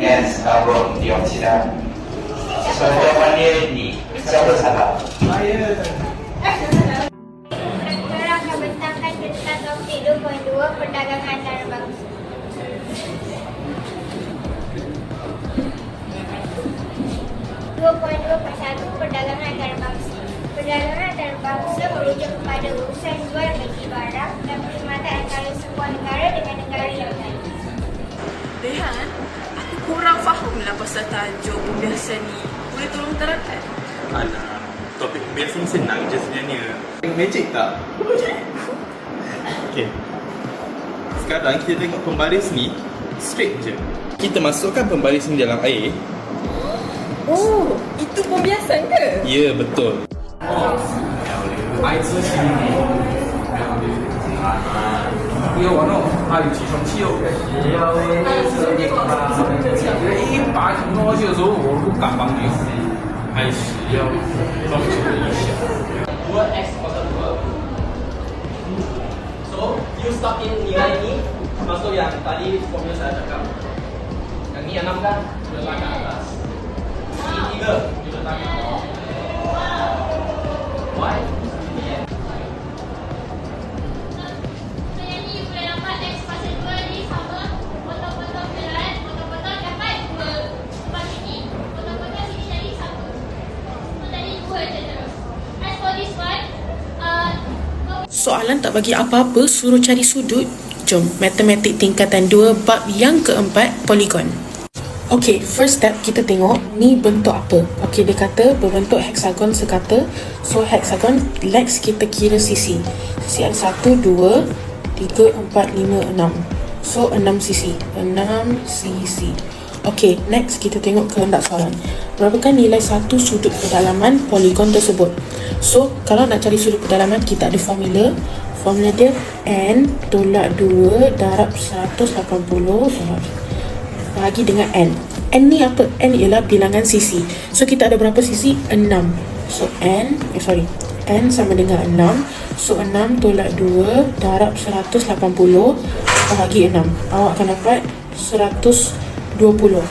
Yes, abang diam sila. So jawapan dia ni, siapa salah? Saya. Orang akan bentangkan tentang topik 2.2 perdagangan antarabangsa. 2.2.1 perdagangan antarabangsa. Perdagangan antarabangsa merujuk kepada urusan jual beli barang dan perkhidmatan antara sebuah negara dengan negara yang lain. Rehan, aku kurang faham lah pasal tajuk pembiasan ni. Boleh tolong terangkan? Alah, topik pembiasan ni senang je sebenarnya. Magic tak? Okay. Sekarang kita tengok pembaris ni straight je. Kita masukkan pembaris ni dalam air. Oh, itu pembiasan ke? Ya, betul. 爱之心理，不要玩哦，还有起床气哦。一拔起东西的时候，我不敢帮你，还是要装求一下。Dua X kuasa 2. So, you start in nilai ni masuk yang tadi formula saya cakap. Yang ni 6 kan? You letak ke atas. Ini 3, you letak ke bawah. Why? Soalan tak bagi apa-apa, suruh cari sudut. Jom, matematik tingkatan 2 bab yang keempat, poligon. Okay, first step kita tengok ni bentuk apa. Okay, dia kata berbentuk heksagon sekata. So, heksagon, let's kita kira sisi. Sisi ada 1, 2, 3, 4, 5, 6. So, 6 sisi. 6 sisi. Okay, next kita tengok kehendak soalan. Berapakah nilai satu sudut pedalaman poligon tersebut? So, kalau nak cari sudut pedalaman, kita ada formula. Formula dia N tolak 2 darab 180 bagi dengan N. N ni apa? N ialah bilangan sisi. So, kita ada berapa sisi? 6. So, N sama dengan 6. So, 6 tolak 2 darab 180 bagi 6. Awak akan dapat 120.